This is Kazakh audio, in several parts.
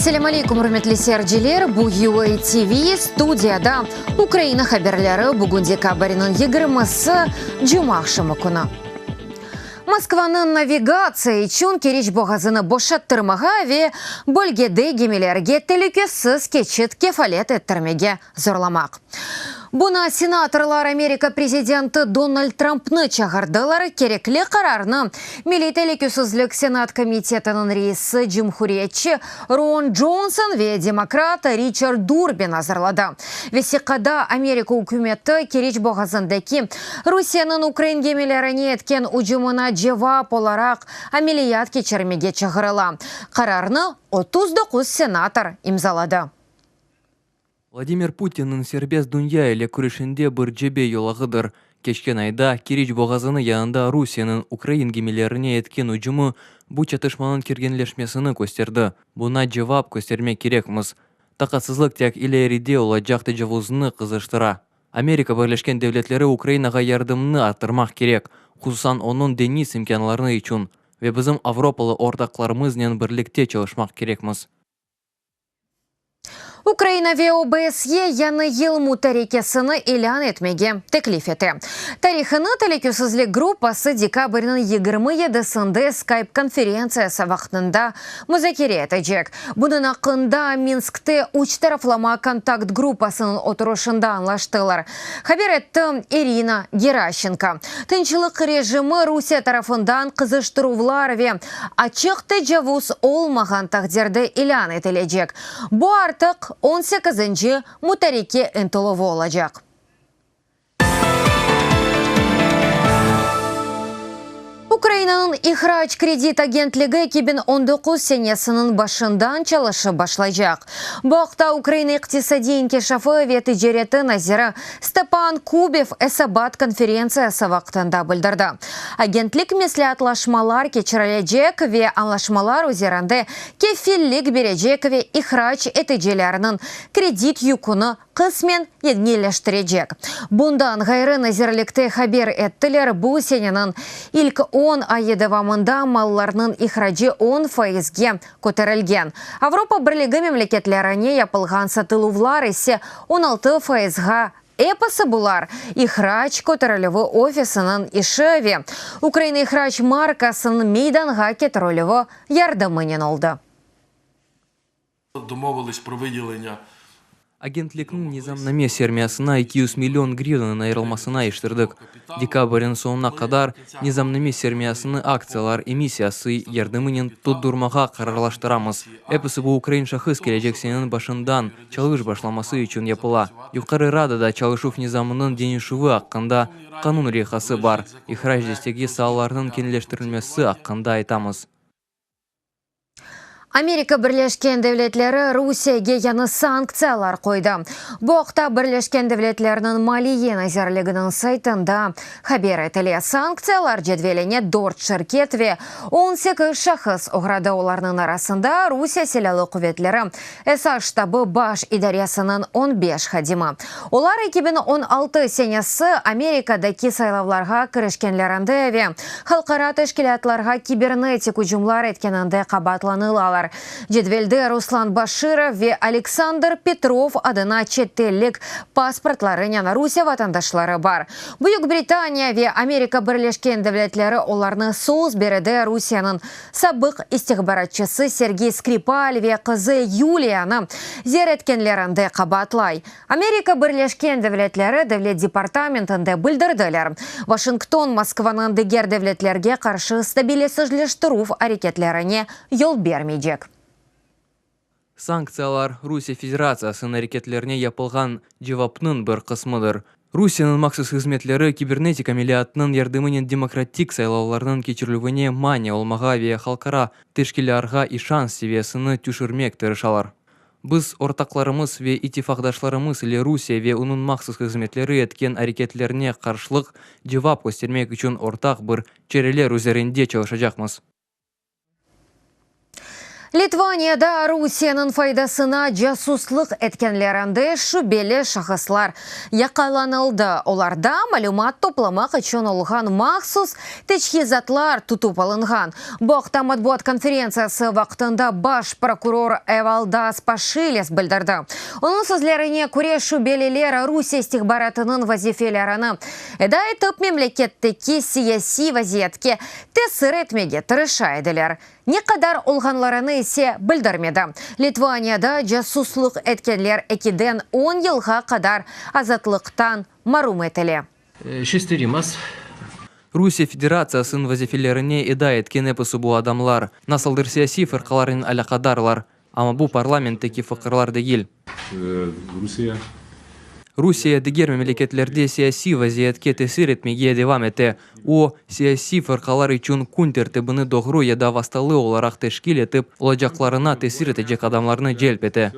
Ассаляму алейкум, урмәтле сәрҗеләр. Бу UA TV студияда Украина хәбәрләре бүген декабрьнең 20-сы җума ахшамы көне. Москваның навигация için Кереч боғазыны бошаттырмага ве бөлгеде гемелерге телекөссіз keçit кефалет ettirmege зорламак. Буна сенаторлар Америка президенті Дональд Трампны чагырдылар. Керекле карарны Милли телекөссізлік сенат комитетінің рейсі Джумхуриетчі Рон Джонсон ве демократ Ричард Дурбин азырлады. Весиқада Америка үкіметі Кереч боғазындаки Русияның Украин гемелеріне еткен уджумына жевап оларақ амелият кечермеге чагырыла. Карарны 39 сенатор имзалады. Владимир Путинның сербез дүния еле күрешінде бір жебе йолағыдыр. Кешкен айда Кереч боғазыны янында Русияның Украин гемелеріне еткен ұжымы бұ чатышманын кергенлешмесіні көстерді. Бұна жевап көстерме керекміз. Тақатсызлық тек илериде ола жақты жавузыны қызыштыра. Америка Бірлескен Devletleri Украинаға ярдымны артырмақ керек. Құзысан оның дениз имканларыны үшін. Ве бізім Авропалы ортақларымызнен бірлікте çalışмақ керекміз. Украина ве ОБСЕ яны елму тарикесыны илан етмеге теклиф еті. Тарихыны телекөссізлік группасы декабрьнің 27-сінде скайп-конференциясы вақытында музакире етежек. Бұның ақында Минскте уч тарафлама контакт группасының отырышында анлаштылар. Хабер етті Ирина Геращенко. Тынчылық режимі Русия тарафындан қызыштырулар ве ачықты жавуз олмаған тақдерді илан етележек. Бұ артық 18-нче мутарике ынтылығы олacak. Украинаның ихрач кредит агентлігі 2019 сенесінің башындан çalışы башлайжақ. Бұқта Украина иқтисади инкешафы ве тижереті назирі Степан Кубев эсабат конференциясы вақтында білдірді. Агентлік меслі атлашмалар кечірілежек ве анлашмалар өзерінде кефиллік бережек ве ихрач этежелерінің кредит юкуны қысмен еднелештірежек. Бұндан ғайры назирлікті хабер еттілер бұл сененің ilk 10 айы давамында малларның ихрачы 10%ге көтерілген. Авропа бірлігі мемлекетлеріне япылған сатылувлар есе 16%ға эпасы бұлар ихрач көтерілігі офисының ішеве. Украина ихрач маркасының мейданға кетірілігі ярдымынен олды. Домовились про виділення Агентліктің низамнаме сермиясына 200 миллион гривен айырылмасына ештірдік. Декабрьдің соңына қадар низамнаме сермиясыны акциялар эмиссиясы ярдымынен тұддурмаға қарарлаштырамыз. Эпісі бұл Украин шахыз кележек сенің башындан чалыш башламасы үшін япыла. Юқары радада чалышув низамының денешуы аққанда қанун рейхасы бар. Ихрач дестеге салаларының кенелештірілмесі аққанда айтамыз. Америка Бірлескен Devletleri Русияге яны санкциялар қойды. Бұқта Бірлескен Devletlerінің малие назерлігінің сайтында хабер етілі. Санкциялар жедвеліне 4 шirket ве 18 шахыс оғрады оларының арасында Русия селялы құветлері СА штабы баш идариясының 15 хадимы. Олар 2016 сенесі Америкадаки сайлавларға кірішкенлерінде ве халқара тәшкілатларға кибернетик ұжымлар еткенінде қабатланылалар. Жедвелді Руслан Баширов ве Александр Петров адына четтелік паспортларынян Русия ватандашлары бар. Бүйік Британия ве Америка Бірлескен Devletleri оларны соғыз береді Русияның сабық истихбаратчысы Сергей Скрипаль ве қызы Юлияны зереткенлерінде қабатлай. Америка Бірлескен Devletleri Devlet департаментінде білдірділер. Вашингтон Москваның дегер девлетлерге қаршы стабилесіжлештірув әрекетлеріне ел бермейді. Санкциялар Русия Федерациясының әрекетлеріне япылған жевапның бір қысмыдыр. Русияның мақсыз қызметлері кибернетик амелиятының ярдымынен демократик сайлауларының кечірілуіне мания олмаға ве халқара тешкелярға ишан севесіні түшірмек тырышалар. Біз ортақларымыз ве итифақдашларымыз или Русия ве оның мақсыз қызметлері еткен әрекетлеріне қаршылық жевап көстермек үшін ортақ бір черелер üzerinde çalışacakмыз. Литванияда Русияның файдасына жасуслық еткенлерінде шүбелі шахыслар яқаланылды. Оларда мәлумат топламақ үшін олған мақсус течхизатлар тұтып алынған. Боқта матбуат конференциясы вақытында баш прокурор Эвалдас Пашилес білдірді. Оның сөзлеріне көре шүбелелер Русия стихбаратының вазифелеріні айтып мемлекеттікі сияси вазиетке тесір етмеге тырышайдылар. Не қадар олғанларыны есе білдірмеді. Литванияда жасуслық еткенлер 2-ден 10 жылға қадар азатлықтан марум етілі. Русия Федерациясын вазифелеріне еда еткені пысы бұл адамлар. Насылдыр сияси фырқаларын әлақадарлар. Ама бұл парламенттегі фықырлар дегіл. Русия дегер мемлекетлерде сияси вазиетке тесир етмеге девам ете. О сияси фырқалар үшін күн тәртібіні доғыру яда васталы оларақ тешкил етіп, олажақларына тесир етежек адамларны желп ете.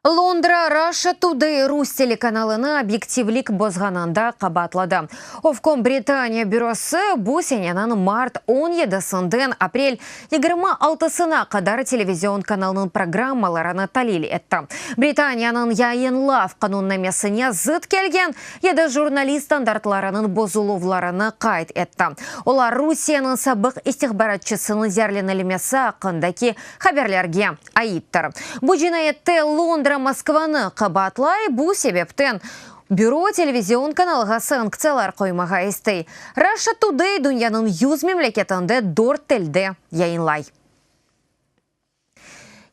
Лондра Russia Today Рус телеканалыны объективлік бозғанында қабатлады. Овком Британия бюросы бұл сененің март 17-сінден апрель 26-сына қадар телевизион каналының программаларыны талил етті. Британияның яйынлав қануннамесіне зыт келген, еді журналист стандартларының бозулувларыны қайт етті. Олар Русияның сабық истихбаратчысының зерленілімесі ақындаки хаберлерге айыптыр. Бұл жинайетті Лондра Москваны қабатлай бұл себептен бюро телевизион каналға санкциялар қоймаға есті. Russia Today дүнияның 100 мемлекетінде 4 тілде яйынлай.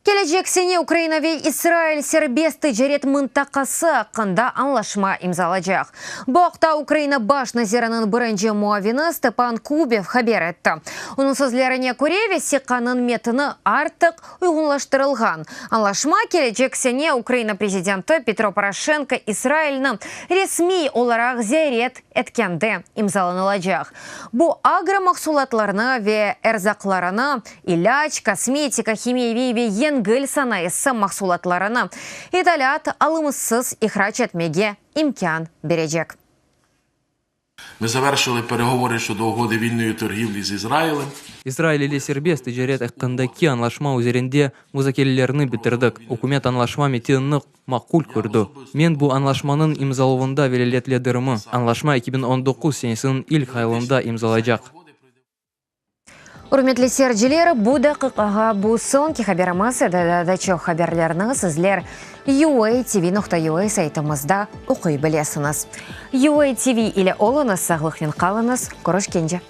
Кележексене Украинаве Израиль сербесті жерет мұнтақасы ақында анлашма имзалажақ. Боқта Украина баш назиранын бірінші муавины Степан Кубев хабер етті. Оның сөзлеріне көреве сеқанын метіні артық ұйғынлаштырылған. Анлашма кележексене Украина президенті Петро Порошенко Израильны ресми оларақ зерет еткенде имзаланылажақ. Бұл агромақсулатларына ве эрзақларына, иляч, косметика, химия ве енгіл санайысы мақсулатларына италят алымыссыз ихрач етмеге имкан бережек. Ми завершили переговори щодо угоди вільної торгівлі з Ізраїлем. Израиль или сербес тижерет әққандаки анлашма üzerinde музакерлеріні бітірдік. Үкімет анлашма метенні мақұл көрді. Мен бұл анлашманың имзалуында велелетледірімі. Анлашма 2019 сенесінің ilk айлында имзалайжақ. Урметлі серджелері бұда қықаға бұл сонки хаберамасы дадачо хаберлеріні сізлер UATV.ua сайтымызда оқи білесіңіз. UATV или олыңыз сағлықпен қалыңыз. Көріш кенде.